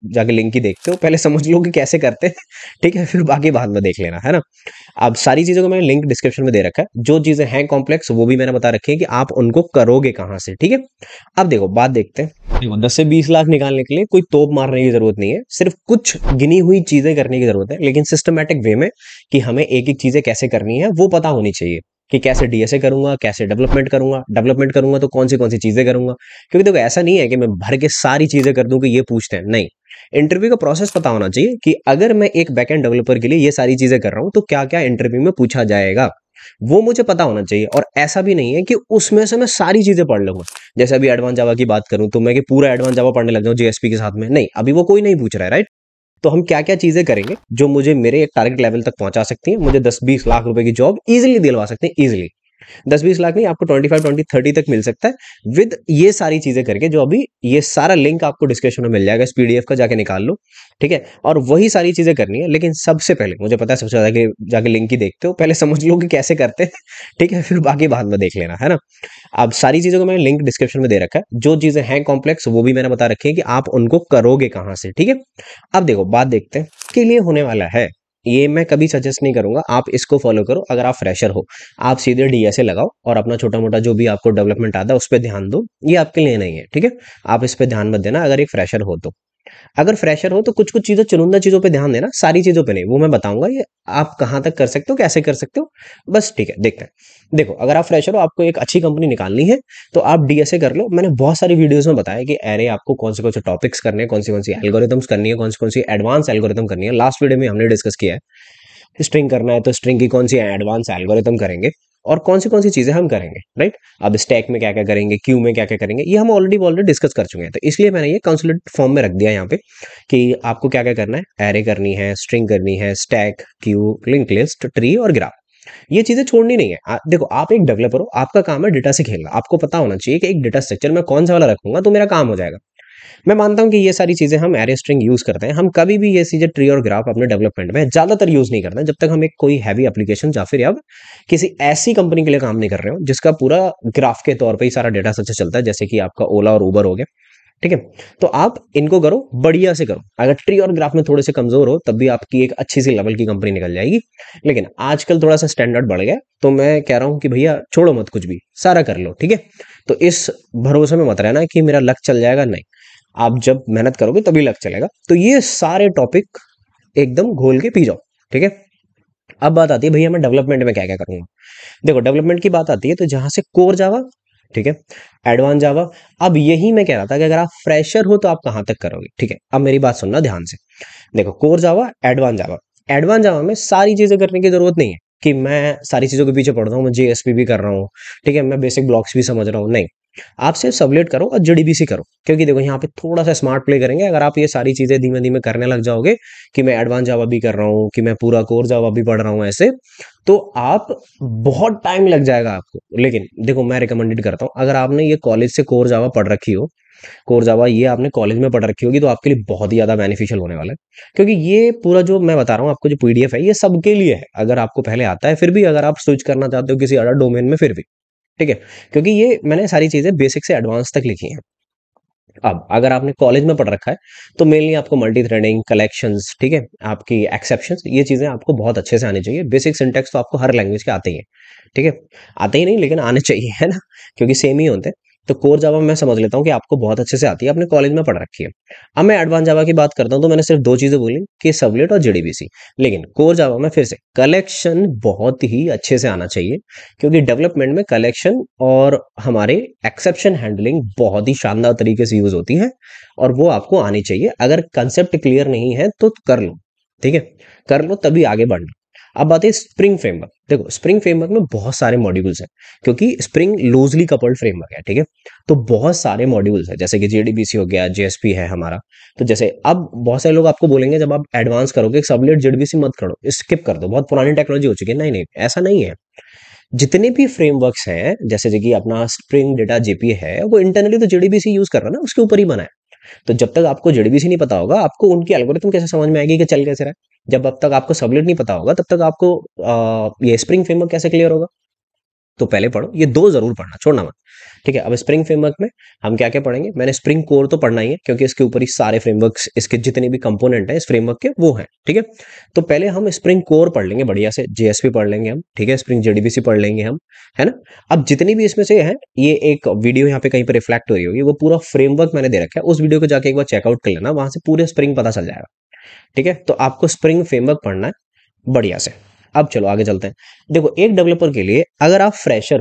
जाके लिंक ही देखते हो, पहले समझ लो कि कैसे करते हैं। ठीक है, फिर बाकी बाद में देख लेना, है ना। अब सारी चीजों को मैंने लिंक डिस्क्रिप्शन में दे रखा है, जो चीजें हैं कॉम्प्लेक्स वो भी मैंने बता रखी है कि आप उनको करोगे कहाँ से। ठीक है, अब देखो बात देखते हैं। देखो 10 से 20 लाख निकालने के लिए कोई तोप मारने की जरूरत नहीं है, सिर्फ कुछ गिनी हुई चीजें करने की जरूरत है, लेकिन सिस्टमेटिक वे में, कि हमें एक एक चीजें कैसे करनी है वो पता होनी चाहिए। कि कैसे डीएसए करूंगा, कैसे डेवलपमेंट करूंगा तो कौन सी चीजें करूंगा। क्योंकि देखो ऐसा नहीं है कि मैं भर के सारी चीजें कर दूं कि ये पूछते हैं, नहीं। इंटरव्यू का प्रोसेस पता होना चाहिए कि अगर मैं एक बैकएंड डेवलपर के लिए ये सारी चीजें कर रहा हूं तो क्या क्या इंटरव्यू में पूछा जाएगा, वो मुझे पता होना चाहिए। और ऐसा भी नहीं है कि उसमें से मैं सारी चीजें पढ़ लूंगा। जैसे अभी एडवांस जावा की बात करूं तो मैं कि पूरा एडवांस जावा पढ़ने लग जाऊं जेएसपी के साथ में, नहीं, अभी वो कोई नहीं पूछ रहा है, राइट। तो हम क्या क्या चीजें करेंगे जो मुझे मेरे एक टारगेट लेवल तक पहुंचा सकती हैं, मुझे 10-20 लाख रुपए की जॉब इजीली दिलवा सकते हैं, इजीली। 10-20 लाख नहीं, आपको 25-20-30 तक मिल सकता है विद ये सारी चीजें करके, जो अभी ये सारा लिंक आपको डिस्क्रिप्शन में मिल जाएगा, इस पीडीएफ का जाके निकाल लो। ठीक है, और वही सारी चीजें करनी है, लेकिन सबसे पहले मुझे पता है सबसे ज्यादा कि जाके लिंक ही देखते हो, पहले समझ लो कि कैसे करते हैं। ठीक है, फिर बाकी बाद में देख लेना, है ना। अब सारी चीजों को मैंने लिंक डिस्क्रिप्शन में दे रखा है, जो चीजें हैं कॉम्प्लेक्स वो भी मैंने बता रखी है कि आप उनको करोगे कहां से। ठीक है, अब देखो बात देखते हैं के लिए होने वाला है। ये मैं कभी सजेस्ट नहीं करूंगा आप इसको फॉलो करो अगर आप फ्रेशर हो। आप सीधे डीएसए लगाओ और अपना छोटा मोटा जो भी आपको डेवलपमेंट आता है उस पर ध्यान दो, ये आपके लिए नहीं है। ठीक है, आप इस पे ध्यान मत देना अगर एक फ्रेशर हो तो। अगर फ्रेशर हो तो कुछ कुछ चीज़ें, चुनिंदा चीज़ों पे ध्यान देना, सारी चीज़ों पे नहीं, वो मैं बताऊंगा ये आप कहाँ तक कर सकते हो, कैसे कर सकते हो। बस ठीक है, देखते हैं। देखो अगर आप फ्रेशर हो, आपको एक अच्छी कंपनी निकालनी है, तो आप डीएसए कर लो। मैंने बहुत सारी वीडियोस में बताया कि अरे आपको कौन से टॉपिक्स करने हैं, कौन सी एल्गोरिथम्स करनी है, कौन सी एडवांस एल्गोरिथम करनी है। लास्ट वीडियो में हमने डिस्कस किया है। स्ट्रिंग करना है तो स्ट्रिंग की कौन सी एडवांस एल्गोरिथम करेंगे, और कौन सी चीजें हम करेंगे, राइट। अब स्टैक में क्या क्या करेंगे, क्यू में क्या क्या करेंगे, ये हम ऑलरेडी डिस्कस कर चुके हैं, तो इसलिए मैंने ये कंसोलिडेटेड फॉर्म में रख दिया यहाँ पे कि आपको क्या क्या करना है। एरे करनी है, स्ट्रिंग करनी है, stack, Q, link list, tree और ग्राफ, ये चीजें छोड़नी नहीं है। देखो आप एक डेवलपर हो, आपका काम है डेटा से खेलना, आपको पता होना चाहिए कि एक डेटा स्ट्रक्चर में कौन सा वाला रखूंगा तो मेरा काम हो जाएगा। मैं मानता हूं कि ये सारी चीजें हम एरे स्ट्रिंग यूज करते हैं, हम कभी भी ये चीजें ट्री और ग्राफ अपने डेवलपमेंट में ज्यादातर यूज नहीं करते हैं, जब तक हम एक कोई हैवी एप्लीकेशन या फिर अब किसी ऐसी कंपनी के लिए काम नहीं कर रहे हो जिसका पूरा ग्राफ के तौर पे ही सारा डेटा स्ट्रक्चर चलता है, जैसे कि आपका ओला और उबर हो गया। ठीक है, तो आप इनको करो, बढ़िया से करो। अगर ट्री और ग्राफ में थोड़े से कमजोर हो तब भी आपकी एक अच्छी सी लेवल की कंपनी निकल जाएगी। लेकिन आजकल थोड़ा सा स्टैंडर्ड बढ़ गया, तो मैं कह रहा हूं कि भैया छोड़ो मत, कुछ भी सारा कर लो। ठीक है, तो इस भरोसे में मत रहना कि मेरा लक चल जाएगा, नहीं। आप जब मेहनत करोगे तभी लग चलेगा। तो ये सारे टॉपिक एकदम घोल के पी जाओ। ठीक है, अब बात आती है भैया मैं डेवलपमेंट में क्या क्या करूंगा। देखो डेवलपमेंट की बात आती है तो जहां से कोर जावा, ठीक है, एडवांस जावा। अब यही मैं कह रहा था कि अगर आप फ्रेशर हो तो आप कहां तक करोगे। ठीक है, अब मेरी बात सुनना ध्यान से। देखो कोर जावा, एडवांस जावा। एडवांस जावा में सारी चीजें करने की जरूरत नहीं है कि मैं सारी चीजों के पीछे पड़ रहा हूँ, मैं जेएसपी भी कर रहा हूँ, ठीक है, मैं बेसिक ब्लॉक्स भी समझ रहा हूँ, नहीं। आप सिर्फ सबलेट करो और जेडीबीसी करो, क्योंकि देखो यहाँ पे थोड़ा सा स्मार्ट प्ले करेंगे अगर आप ये सारी चीजें धीमे धीमे करने लग जाओगे कि मैं एडवांस जावा भी कर रहा हूँ, कि मैं पूरा कोर जावा भी पढ़ रहा हूँ ऐसे, तो आप बहुत टाइम लग जाएगा आपको। लेकिन देखो मैं रिकमेंडेड करता हूँ, अगर आपने ये कॉलेज से कोर जावा पढ़ रखी हो, कोर जावा ये आपने कॉलेज में पढ़ रखी होगी, तो आपके लिए बहुत ही ज़्यादा बेनिफिशियल होने वाला है। क्योंकि ये पूरा जो मैं बता रहा हूँ आपको, जो पीडीएफ है, ये सबके लिए है। अगर आपको पहले आता है फिर भी, अगर आप स्विच करना चाहते हो किसी अदर डोमेन में फिर भी, ठीक है। क्योंकि ये मैंने सारी चीज़ें बेसिक से एडवांस तक लिखी हैं। अब अगर आपने कॉलेज में पढ़ रखा है तो मेनली आपको मल्टी थ्रेडिंग, कलेक्शंस, ठीक है, आपकी एक्सेप्शंस, ये चीज़ें आपको बहुत अच्छे से आनी चाहिए। बेसिक सिंटेक्स तो आपको हर लैंग्वेज के आते ही हैं, ठीक है, आते ही नहीं लेकिन आने चाहिए, है ना, क्योंकि सेम ही होते हैं। तो कोर जावा मैं समझ लेता हूँ कि आपको बहुत अच्छे से आती है, आपने कॉलेज में पढ़ रखी है। अब मैं एडवांस जावा की बात करता हूँ तो मैंने सिर्फ दो चीज़ें बोली कि सबलेट और जेडीबीसी। लेकिन कोर जावा में फिर से कलेक्शन बहुत ही अच्छे से आना चाहिए, क्योंकि डेवलपमेंट में कलेक्शन और हमारे एक्सेप्शन हैंडलिंग बहुत ही शानदार तरीके से यूज होती है, और वो आपको आनी चाहिए। अगर कंसेप्ट क्लियर नहीं है तो कर लो, ठीक है, कर लो तभी आगे बढ़ना। अब बात है स्प्रिंग फ्रेमवर्क। देखो स्प्रिंग फ्रेमवर्क में बहुत सारे मॉड्यूल्स हैं, क्योंकि स्प्रिंग लूजली कपल्ड फ्रेमवर्क है, ठीक है। तो बहुत सारे मॉड्यूल्स हैं, जैसे कि जेडीबीसी हो गया, जेएसपी है हमारा। तो जैसे अब बहुत सारे लोग आपको बोलेंगे जब आप एडवांस करोगे सबलेट जेडीबीसी मत करो, स्किप कर दो, बहुत पुरानी टेक्नोलॉजी हो चुकी है। नहीं नहीं, ऐसा नहीं है। जितने भी फ्रेमवर्क्स हैं, जैसे कि अपना स्प्रिंग डेटा जेपी है, वो इंटरनली तो जेडीबीसी यूज कर रहा है ना, उसके ऊपर ही बना है। तो जब तक आपको जेडीबीसी नहीं पता होगा, आपको उनकी एल्गोरिथम कैसे समझ में आएगी कि चल कैसे रहा है। जब अब तक आपको सबलेट नहीं पता होगा, तब तक आपको ये स्प्रिंग फ्रेमवर्क कैसे क्लियर होगा। तो पहले पढ़ो, ये 2 ज़रूर पढ़ना, छोड़ना मत। ठीक है? अब स्प्रिंग फ्रेमवर्क में हम क्या-क्या पढ़ेंगे? मैंने स्प्रिंग कोर तो पढ़ना ही है क्योंकि इसके ऊपर ही सारे फ्रेमवर्क्स, इसके जितने भी कंपोनेंट हैं इस फ्रेमवर्क के वो हैं, ठीक है? तो पहले हम स्प्रिंग कोर पढ़ लेंगे बढ़िया से, जेएसपी पढ़ लेंगे हम, ठीक है? स्प्रिंग जेडीबीसी पढ़ लेंगे हम, है ना? अब जितनी भी इसमें से हैं, ये एक वीडियो यहाँ पे कहीं पे रिफ्लेक्ट हो रही होगी, वो पूरा फ्रेमवर्क मैंने दे रखा है, उस वीडियो को जाके एक बार चेकआउट कर लेना, वहाँ से पूरे स्प्रिंग पता चल जाएगा, ठीक है? तो आपको स्प्रिंग फ्रेमवर्क पढ़ना है बढ़िया से। अब चलो आगे चलते हैं। देखो, एक डेवलपर के लिए अगर आप फ्रेशर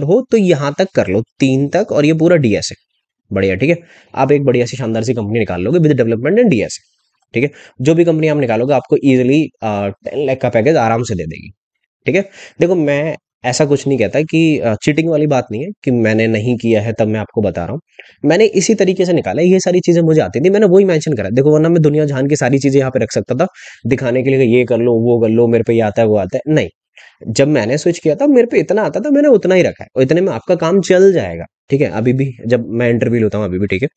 हो तो यहाँ तक कर लो, 3 तक, और ये पूरा डीएस है। बढ़िया, ठीक है? आप एक बढ़िया सी शानदार सी कंपनी निकाल लोगे विद डेवलपमेंट एंड डीएस, ठीक है? जो भी कंपनी आप निकालोगे आपको ईज़िली 10 लाख का पैकेज आराम से दे देगी, ठीक है? देखो, मैं ऐसा कुछ नहीं कहता कि चीटिंग वाली बात नहीं है कि मैंने नहीं किया है तब मैं आपको बता रहा हूँ। मैंने इसी तरीके से निकाला है, ये सारी चीज़ें मुझे आती थी, मैंने वही मेंशन करा है। देखो, वरना मैं दुनिया जहान की सारी चीज़ें यहाँ पे रख सकता था, दिखाने के लिए कि ये कर लो, वो कर लो, मेरे पे ये आता है, वो आता है। नहीं, जब मैंने स्विच किया था मेरे पे इतना आता था, मैंने उतना ही रखा है और इतने में आपका काम चल जाएगा, ठीक है? अभी भी जब मैं इंटरव्यू लेता हूँ अभी भी, ठीक है?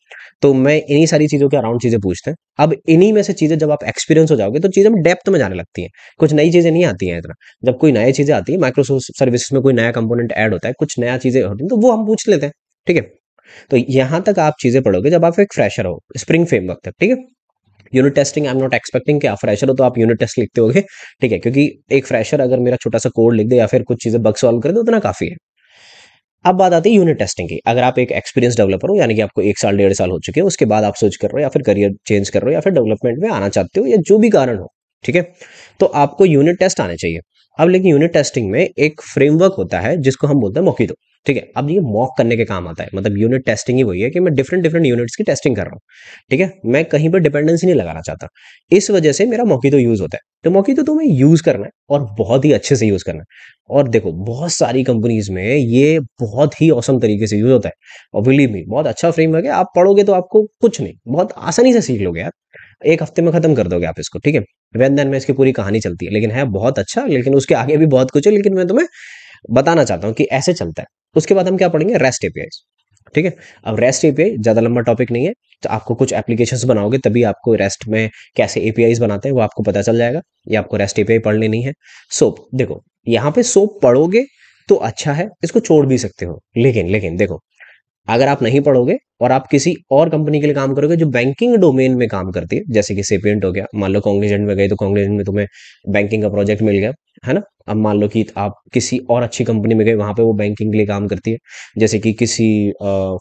तो मैं इन्हीं सारी चीज़ों के अराउंड चीज़ें पूछते हैं। अब इन्हीं में से चीज़ें जब आप एक्सपीरियंस हो जाओगे तो चीज़ें में डेप्थ में जाने लगती हैं। कुछ नई चीज़ें नहीं आती हैं इतना। जब कोई नई चीज़ें आती हैं, माइक्रो सर्विसेज में कोई नया कंपोनेंट ऐड होता है, कुछ नया चीज़ें होती हैं, तो वो हम पूछ लेते हैं, ठीक है? तो यहाँ तक आप चीज़ें पढ़ोगे जब आप एक फ्रेशर हो, स्प्रिंग फ्रेमवर्क तक, ठीक है? Unit testing I am not expecting कि आप फ्रेशर हो तो आप यूनिट टेस्ट लिखते होगे, ठीक है? क्योंकि एक फ्रेशर अगर मेरा छोटा सा कोड लिख दे या फिर कुछ चीज़ें बग सॉल्व कर दे, उतना काफ़ी है। अब बात आती है यूनिट टेस्टिंग की। अगर आप एक एक्सपीरियंस डेवलपर हो, यानी कि आपको 1 साल, 1.5 साल हो चुके हैं, उसके बाद आप स्विच कर रहे हो या फिर करियर चेंज कर रहे हो या फिर डेवलपमेंट में आना चाहते हो या जो भी कारण हो, ठीक है? तो आपको यूनिट टेस्ट आने चाहिए। अब लेकिन यूनिट टेस्टिंग में एक फ्रेमवर्क होता है जिसको हम बोलते हैं मोकीतो, ठीक है? अब ये मॉक करने के काम आता है, मतलब यूनिट टेस्टिंग ही वही है कि मैं डिफरेंट डिफरेंट यूनिट्स की टेस्टिंग कर रहा हूँ, ठीक है? मैं कहीं पे डिपेंडेंसी नहीं लगाना चाहता। इस वजह से मेरा मोकीतो यूज़ होता है। तो मोकीतो तुम्हें यूज़ करना है और बहुत ही अच्छे से यूज़ करना है। और देखो, बहुत सारी कंपनीज़ में ये बहुत ही ऑसम तरीके से यूज़ होता है और बिलीव मी बहुत अच्छा फ्रेमवर्क है। आप पढ़ोगे तो आपको कुछ नहीं, बहुत आसानी से सीख लोगे यार। 1 हफ्ते में खत्म कर दोगे आप इसको, ठीक है? देन देन में इसकी पूरी कहानी चलती है, लेकिन है बहुत अच्छा, लेकिन उसके आगे भी बहुत कुछ है, लेकिन मैं तुम्हें बताना चाहता हूँ कि ऐसे चलता है। उसके बाद हम क्या पढ़ेंगे? रेस्ट एपीआईज़, ठीक है? अब रेस्ट एपीआई ज़्यादा लंबा टॉपिक नहीं है, तो आपको कुछ एप्लीकेशंस बनाओगे तभी आपको रेस्ट में कैसे एपीआईज़ बनाते हैं वो आपको पता चल जाएगा। ये आपको रेस्ट एपीआई पढ़ लेनी है। सोप, देखो यहाँ पे सोप पढ़ोगे तो अच्छा है, इसको छोड़ भी सकते हो। लेकिन लेकिन देखो, अगर आप नहीं पढ़ोगे और आप किसी और कंपनी के लिए काम करोगे जो बैंकिंग डोमेन में काम करती है, जैसे कि सेपिएंट हो गया, मान लो कॉग्निजेंट में गए तो कॉग्निजेंट में तुम्हें बैंकिंग का प्रोजेक्ट मिल गया, है ना? अब मान लो कि आप किसी और अच्छी कंपनी में गए, वहां पे वो बैंकिंग के लिए काम करती है, जैसे कि किसी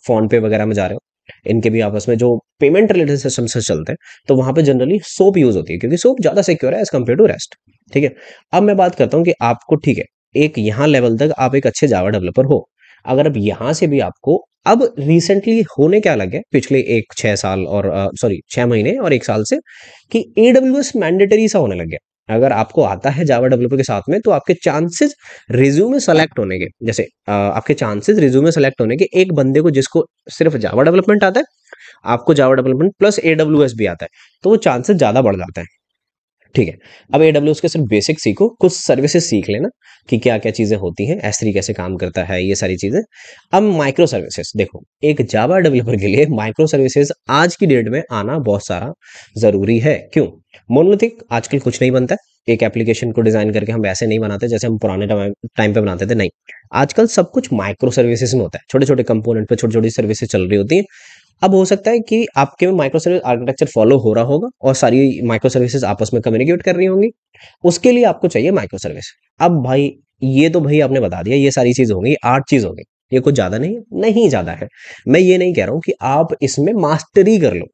फोन पे वगैरह में जा रहे हो, इनके भी आपस में जो पेमेंट रिलेटेड सिस्टम से चलते हैं, तो वहां पे जनरली सोप यूज होती है क्योंकि सोप ज्यादा सिक्योर है एज कम्पेयर टू रेस्ट, ठीक है? अब मैं बात करता हूँ कि आपको, ठीक है, एक यहाँ लेवल तक आप एक अच्छे जावा डेवलपर हो। अगर अब यहाँ से भी आपको अब रिसेंटली होने क्या लगे पिछले 1 6 साल और सॉरी 6 महीने और 1 साल से कि एडब्ल्यूएस मैंडेटरी सा होने लग गया। अगर आपको आता है जावा डेवलपर के साथ में तो आपके चांसेस रिज्यूमे सेलेक्ट होने के, जैसे आपके चांसेस रिज्यूमे सेलेक्ट होने के, एक बंदे को जिसको सिर्फ जावा डेवलपमेंट आता है, आपको जावा डेवलपमेंट प्लस एडब्ल्यूएस भी आता है, तो वो चांसेस ज्यादा बढ़ जाते हैं, ठीक है? अब एडब्ल्यूएस के सिर्फ बेसिक सीखो, कुछ सर्विसेज सीख लेना कि क्या-क्या चीज़ें होती हैं, S3 कैसे काम करता है, ये सारी चीज़ें। अब माइक्रो सर्विसेज देखो, एक जावा डेवलपर के लिए माइक्रो सर्विसेज आज की डेट में आना बहुत सारा ज़रूरी है। क्यों? मोनोलिथिक आजकल कुछ नहीं बनता है। एक एप्लीकेशन को डिज़ाइन करके हम वैसे नहीं बनाते जैसे हम पुराने टाइम पे बनाते थे, नहीं। आजकल सब कुछ माइक्रो सर्विसेज में होता है। छोटे-छोटे कंपोनेंट पे छोटी-छोटी सर्विसेज चल रही होती हैं। अब हो सकता है कि आपके में माइक्रो सर्विस आर्किटेक्चर फॉलो हो रहा होगा और सारी माइक्रो सर्विसेज आपस में कम्युनिकेट कर रही होंगी, उसके लिए आपको चाहिए माइक्रो सर्विस। अब भाई, ये तो भाई आपने बता दिया, ये सारी चीज हो गई, 8 चीज हो गई, ये कुछ ज्यादा नहीं है, नहीं ज्यादा है। मैं ये नहीं कह रहा हूँ कि आप इसमें मास्टरी कर लो,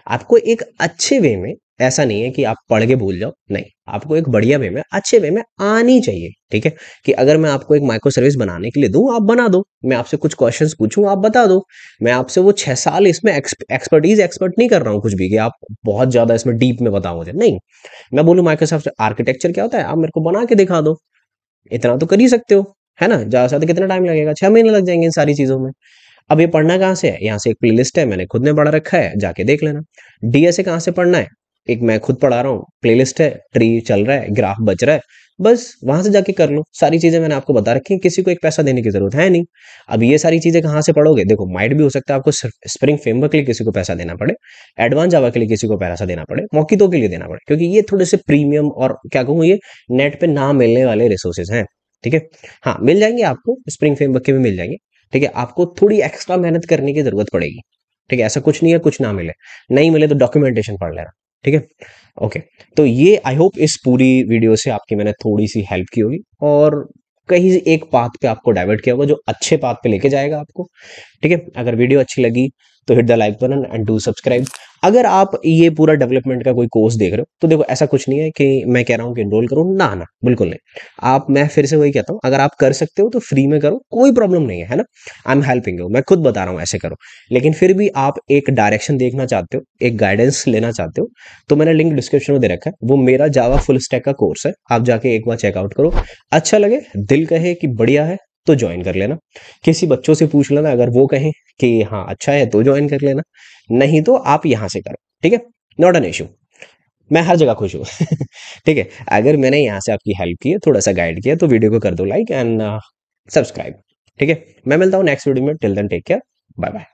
आपको एक अच्छे वे में, ऐसा नहीं है कि आप पढ़ के भूल जाओ, नहीं, आपको एक बढ़िया वे में, अच्छे वे में आनी चाहिए, ठीक है? कि अगर मैं आपको एक माइक्रो सर्विस बनाने के लिए दूं, आप बना दो, मैं आपसे कुछ क्वेश्चंस पूछूं, आप बता दो। मैं आपसे वो 6 साल इसमें एक्सपर्ट नहीं कर रहा हूँ कुछ भी कि आप बहुत ज्यादा इसमें डीप में बताओ मुझे, नहीं। मैं बोलूँ माइक्रोसॉफ्ट आर्किटेक्चर क्या होता है, आप मेरे को बना के दिखा दो, इतना तो कर ही सकते हो, है ना? ज्यादा से ज्यादा कितना टाइम लगेगा? 6 महीने लग जाएंगे इन सारी चीजों में। अब ये पढ़ना कहाँ से है? यहाँ से एक प्लेलिस्ट है, मैंने खुद ने पढ़ा रखा है, जाके देख लेना। डीएसए कहाँ से पढ़ना है? एक मैं खुद पढ़ा रहा हूँ, प्लेलिस्ट है, ट्री चल रहा है, ग्राफ बच रहा है, बस वहां से जाके कर लो। सारी चीजें मैंने आपको बता रखी हैं, किसी को एक पैसा देने की जरूरत है नहीं। अब ये सारी चीजें कहाँ से पढ़ोगे? देखो, माइट भी हो सकता है आपको स्प्रिंग फ्रेमवर्क के लिए किसी को पैसा देना पड़े, एडवांस जावा के लिए किसी को पैसा देना पड़े, मॉकितो के लिए देना पड़े, क्योंकि ये थोड़े से प्रीमियम और क्या कहूँ, ये नेट पे ना मिलने वाले रिसोर्सेज हैं। ठीक है। हाँ, मिल जाएंगे आपको, स्प्रिंग फ्रेमवर्क के भी मिल जाएंगे। ठीक है, आपको थोड़ी एक्स्ट्रा मेहनत करने की जरूरत पड़ेगी। ठीक है, ऐसा कुछ नहीं है कुछ ना मिले, नहीं मिले तो डॉक्यूमेंटेशन पढ़ लेना। ठीक है, ओके। तो ये आई होप इस पूरी वीडियो से आपकी मैंने थोड़ी सी हेल्प की होगी, और कहीं एक पाथ पे आपको डाइवर्ट किया होगा जो अच्छे पाथ पे लेके जाएगा आपको। ठीक है, अगर वीडियो अच्छी लगी तो hit the like button and do subscribe. अगर आप ये पूरा डेवलपमेंट का कोई कोर्स देख रहे हो तो देखो, ऐसा कुछ नहीं है कि मैं कह रहा हूँ कि एनरोल करो, ना ना बिल्कुल नहीं। आप, मैं फिर से वही कहता हूँ, अगर आप कर सकते हो तो फ्री में करो, कोई प्रॉब्लम नहीं है ना। आई एम हेल्पिंग यू, मैं खुद बता रहा हूँ ऐसे करो। लेकिन फिर भी आप एक डायरेक्शन देखना चाहते हो, एक गाइडेंस लेना चाहते हो, तो मैंने लिंक डिस्क्रिप्शन में दे रखा है, वो मेरा जावा फुल स्टैक का कोर्स है, आप जाके एक बार चेकआउट करो। अच्छा लगे, दिल कहे कि बढ़िया है, तो ज्वाइन कर लेना। किसी बच्चों से पूछ लेना, अगर वो कहें कि हाँ अच्छा है तो ज्वाइन कर लेना, नहीं तो आप यहाँ से करो। ठीक है, नॉट एन इशू, मैं हर जगह खुश हूँ। ठीक है, अगर मैंने यहाँ से आपकी हेल्प की है, थोड़ा सा गाइड किया, तो वीडियो को कर दो लाइक एंड सब्सक्राइब। ठीक है, मैं मिलता हूँ नेक्स्ट वीडियो में, till then take care, bye bye.